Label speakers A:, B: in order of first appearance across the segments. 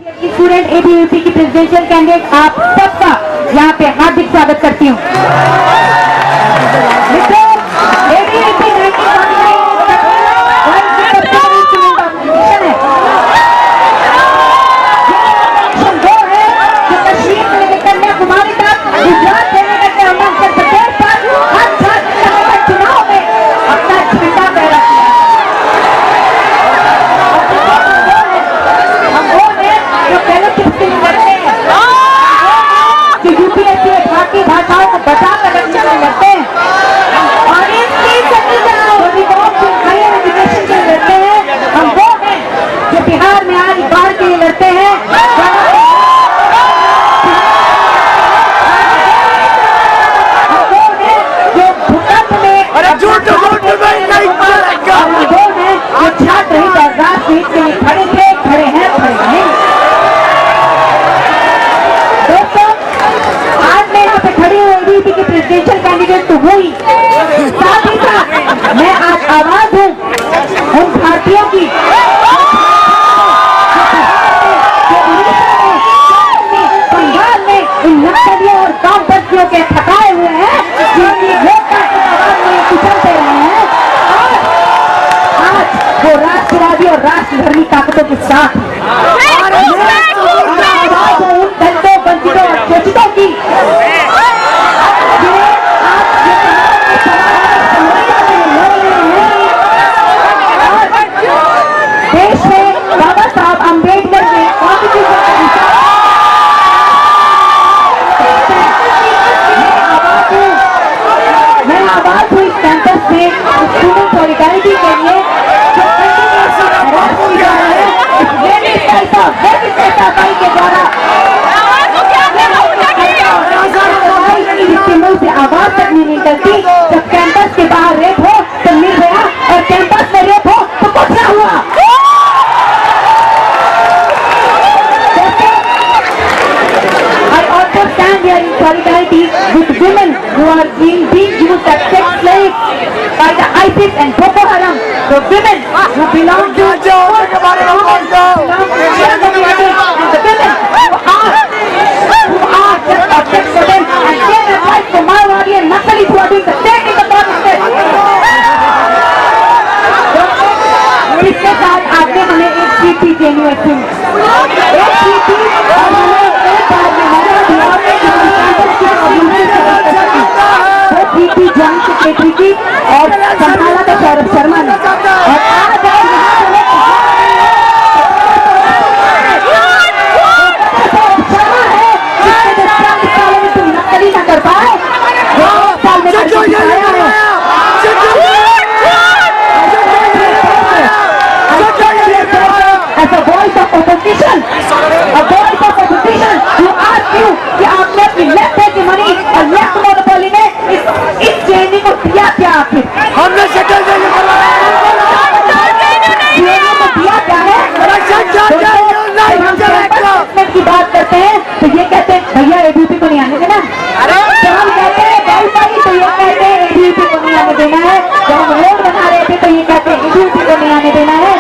A: Student ABVP की presidential candidate आप सबका यहाँ पे हार्दिक स्वागत करती हूँ। प्रेसिडेंशियल कैंडिडेट तो हुई, साथ ही साथ मैं आज आवाज हूँ उन भारतीयों की बंगाल में इन नक्सलियों और कामपंथियों के थकाए हुए हैं, जिनकी वोट में कुचलते रहे हैं। आज वो राष्ट्रवादी और राष्ट्रधर्मी ताकतों के साथ आवाज हूँ उन दलितों, वंचितों और शोषितों की सॉलिडारिटी के लिए के द्वारा से आवाज तक नहीं निकलती। जब कैंपस के बाहर रेप हो तो मिल गया, और कैंपस में रेप हो तो कुछ ना हुआ। I also stand here in solidarity with women who are being used as sex slaves by the ISIS and Boko Haram. The women who belong to and the women who are just objects for them, and they have rights for Mayawadi and Naxalis who are doing the same in the government. इसके साथ आगे हमें एक seat भी देनी होती है, एक सीट थी और हमें एक बार में वो सीट थी जॉइंट सेक्रेटरी की और संभाला था सौरभ शर्मा ने। और आज शर्मा है जिसके 40 सालों में तुम नकली ना कर पाए, वो 1 साल में as a voice of opposition, you ask you कि आपने अपनी लेफ्ट हैंड की मनी और लेफ्ट मोनोपोली में इस जेएनयू को दिया क्या आखिर? हमने सेटल नहीं करवाया, जेएनयू को दिया क्या है? हम की बात करते हैं तो ये कहते हैं भैया एबीवीपी को नहीं आने देना। जब हम कहते हैं वेरीफाई तो ये कहते हैं एबीवीपी को नहीं आने देना है। जब हम रोड बना रहे थे तो ये कहते हैं एबीवीपी को नहीं आने देना है।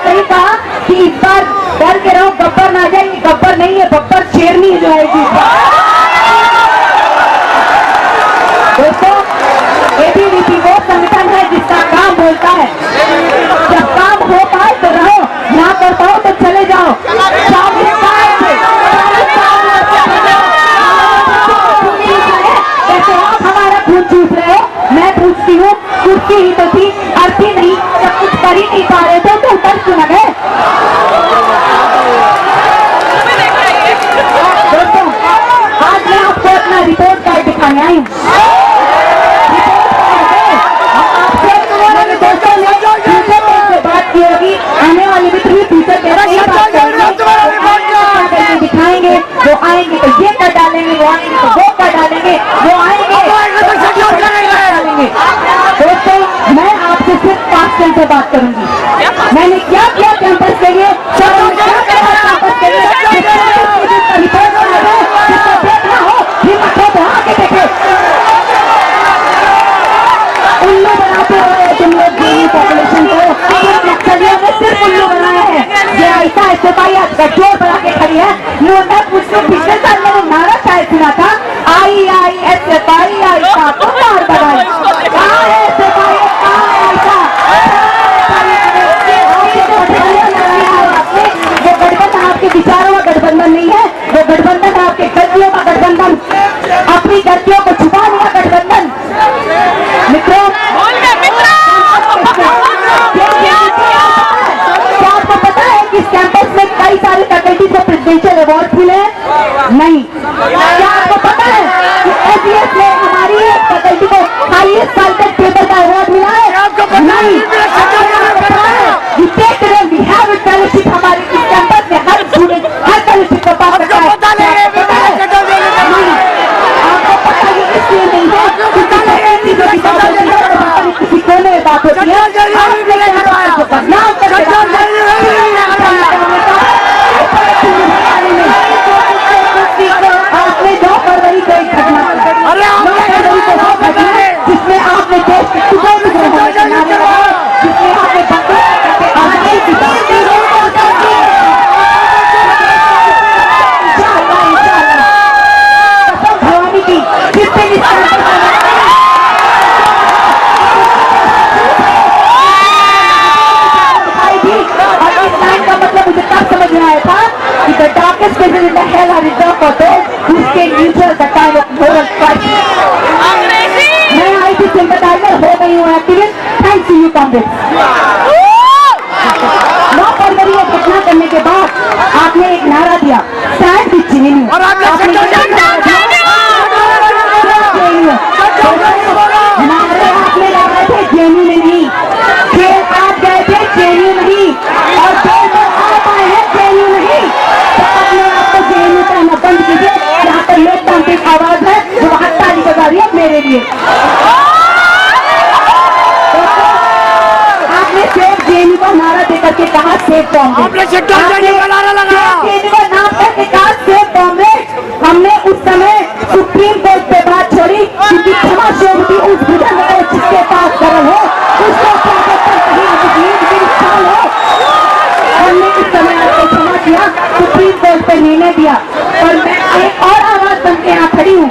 A: सही कहा कि इस बार डर के रहो गब्बर ना जाए, गब्बर नहीं है बब्बर शेरनी जो आएगी। दोस्तों एबीवीपी वो संगठन है जिसका काम बोलता है, जब काम हो पाए तो रहो, ना कर पाओ तो चले जाओ। कैसे आप हमारा खून चूस रहे हो? मैं पूछती हूँ, कुर्सी ही तो थी, अर्थी नहीं, जब कुछ कर ही नहीं पा रहे थे तो उतर क्यों न गए? दोस्तों आज मैं आपको अपना रिपोर्ट कार्ड दिखाने आई हूँ। बात की होगी, आने वाले मित्र भी फ्यूचर दिखाएंगे, वो आएंगे तो ये कर डालेंगे, वो आएंगे तो वो कर डालेंगे, वो आएंगे डालेंगे। दोस्तों मैं आपसे सिर्फ 5 सेकंड से बात करूंगी। मैंने क्या किया कैंपस के लिए, कैंपस के लिए देखना हो हिम्मत हो तो आके देखे। उल्लू बनाते हुए तुम लोग आपने 2 फरवरी को एक घटना, 9 फरवरी को वो घटना जिसमें आपने देश के जिसमें आपने आजादी की बात की। भवानी की जिससे the darkest places in the hell are reserved for those who stay neutral at the time of moral crisis. मैं आई थी सिंपथाइजर हो गई हूँ activist, thanks to you comrades. 9 फरवरी को घटना करने के बाद आपने एक नारा दिया, स्टैंड विद जेएनयू। नारे आपने लगाए थे जेएनयू में नहीं, खेल आप गए थे जेएनयू नहीं, और जेल में आप आए हैं जेएनयू नहीं। जेएनयू कहना बंद कीजिए, यहाँ पर लोकतांत्रिक आवाज है जो वहाँ ताली बजा रही है मेरे लिए। आपने सेफ जेएनयू का नारा देकर के कहा सेफ कॉम्रेड, जेएनयू का नाम करके कहा सेफ कॉम्रेड। हमने उस समय सुप्रीम कोर्ट पे बात छोड़ी क्योंकि क्षमा शोभती उस बुजुर्ग को जिसके पास गरल हो, उसको हमने इस समय आपको क्षमा किया, सुप्रीम कोर्ट पे निर्णय दिया। और मैं एक और आवाज बन के यहाँ खड़ी हूँ,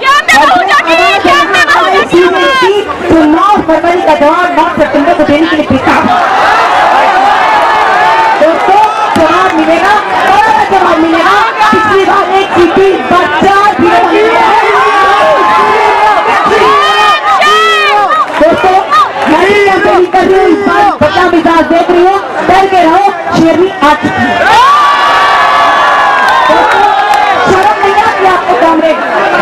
A: तो 9 फरवरी का जवाब 9 सितंबर को देने के लिए प्रस्ताव। दोस्तों जवाब मिलेगा, बड़ा जवाब मिलेगा। पिछली बार एक चीटी बच्चा दोस्तों मैं कैंपेनिंग कर रही हूँ, इस बार बच्चा मिजाज देख रही हूँ, डर के रहो, शेरनी आ चुकी है। शर्म नहीं आती आपको कॉम्रेड?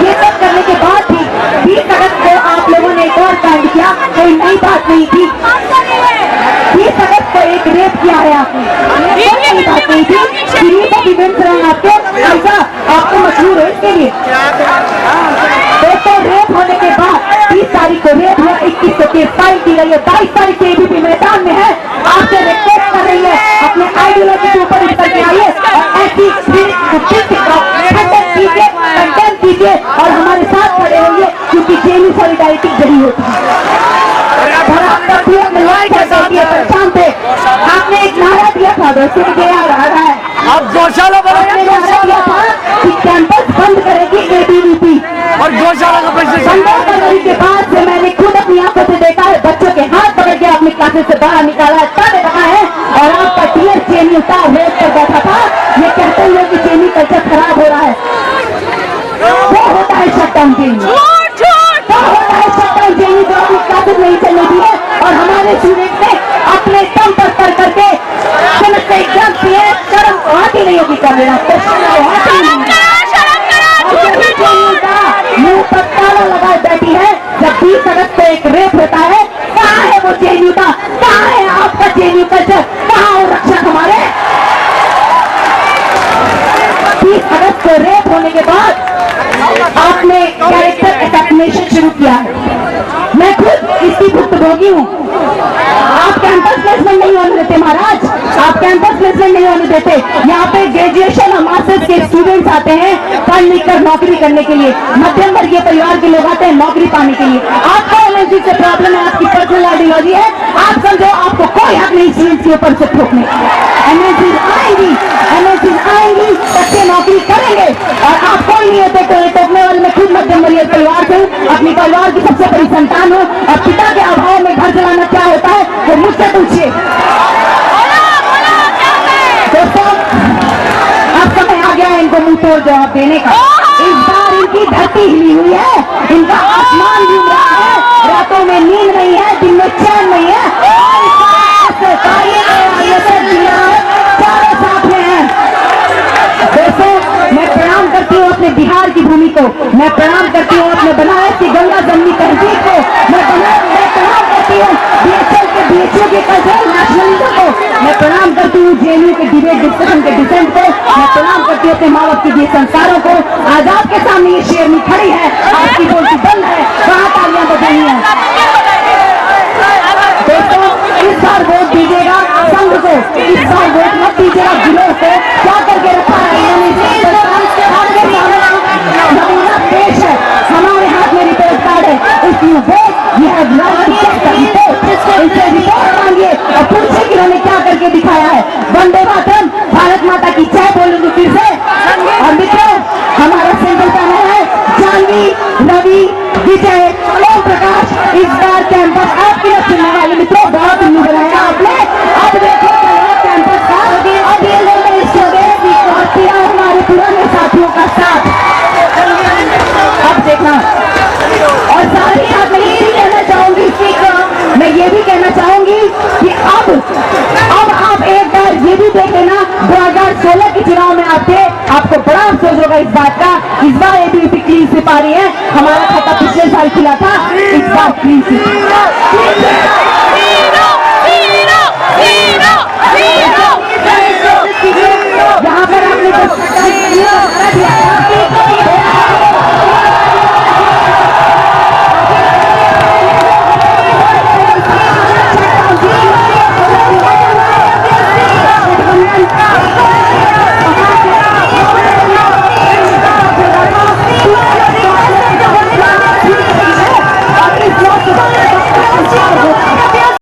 A: ये सब करने के बाद भी 20 अगस्त को आप लोगों ने एक और कांड किया, कोई नई बात नहीं थी। 20 अगस्त को एक रेप किया है आपने, कोई नई बात नहीं थी। आपके ऐसा आपको मशहूर है इसके लिए। दोस्तों रेप होने के बाद 30 तारीख को रेप हुआ, 21 को केस फाइल की गई है, 22 तारीख से एबीपी मैदान में है, आपसे रिक्वेस्ट कर रही है अपने आइडियोलॉजी के ऊपर उतर के आइए और ऐसी कंटेम कीजिए और हमारे साथ खड़े होइए, क्योंकि जेएनयू सॉलिडारिटी जरी होती है। परेशान थे, आपने एक नारा दिया था दोस्तों, मुझे याद आ रहा है,
B: गौशाला
A: आपने नारा दिया था कि कैंपस बंद करेगी एबीवीपी
B: और गौशाला का पैसे
A: 15 फरवरी के बाद से मैंने खुद अपनी आंखों से देखा है, बच्चों के हाथ पकड़ के अपनी क्लासेस से बाहर निकाला है, ताले लगाए हैं, और आपका टीएस जेएनयू का वेट कर बैठा था ये कहते हुए कि जेएनयू कल्चर खराब हो रहा है। वो होता है शटडाउन जेएनयू, वो होता है शटडाउन जेएनयू जो अपनी क्लासेस नहीं चलने दी है, और हमारे स्टूडेंट ने अपने दम पर कर करके एग्जाम दिए। शर्म आती नहीं होगी करना, मुंह पर ताला लगाए बैठी है। जब 20 अगस्त को एक रेप होता है, कहाँ है वो जेएनयू का, कहाँ है आपका जेएनयू कल्चर, कहाँ हो रक्षक हमारे? 20 अगस्त को रेप होने के बाद आपने कैरेक्टर असैसिनेशन शुरू किया है। मैं खुद इसकी भुक्तभोगी हूँ। आप कैंपस प्लेसमेंट नहीं होने देते महाराज, आप कैंपस प्लेसमेंट नहीं होने देते। यहाँ पे ग्रेजुएशन और मास्टर्स के स्टूडेंट्स आते हैं पढ़ लिख कर नौकरी करने के लिए, मध्यम वर्गीय परिवार के लोग आते हैं नौकरी पाने के लिए। आपको एमएससी से प्रॉब्लम है, आपकी पर्सनल आइडियोलॉजी है, आप समझो आपको कोई हक नहीं स्टूडेंट्स के ऊपर से ठोकने। एमएससी आएंगी, बच्चे नौकरी करेंगे, और आप कोई नहीं होते टोकने वाले। मैं खुद मध्यम वर्गीय परिवार से हूँ, अपनी परिवार की सबसे बड़ी संतान हूँ, और पिता के अभाव में घर चलाना क्या होता है वो मुझसे पूछिए। दोस्तों अब समय आ गया है इनको मुंह तोड़ जवाब देने का। इस बार इनकी धरती हिली हुई है, इनका आसमान घूम रहा है, रातों में नींद नहीं है, दिन में चैन नहीं है, चारों साथ में है। दोस्तों मैं प्रणाम करती हूँ अपने बिहार की भूमि को, मैं प्रणाम करती हूँ अपने बनारस की गंगा जमनी तहजीब को, मैं प्रणाम करती हूँ बीएचएल के बीएचयू के कल्चरल नेशनलिज्म को, मैं प्रणाम करती हूँ जेएनयू के डिबेट डिस्कशन के डिसेंट को, मैं प्रणाम करती हूँ अपने माँ बाप के दिए संस्कारों को। आज आपके सामने ये शेरनी खड़ी है, आपकी बोलती बंद है, कहाँ तालियां बजानी है? दोस्तों होगा इस बात का, इस बार एबीवीपी क्लीन स्वीप आ रही है, हमारा खाता पिछले साल खुला था, इस बार क्लीन स्वीप।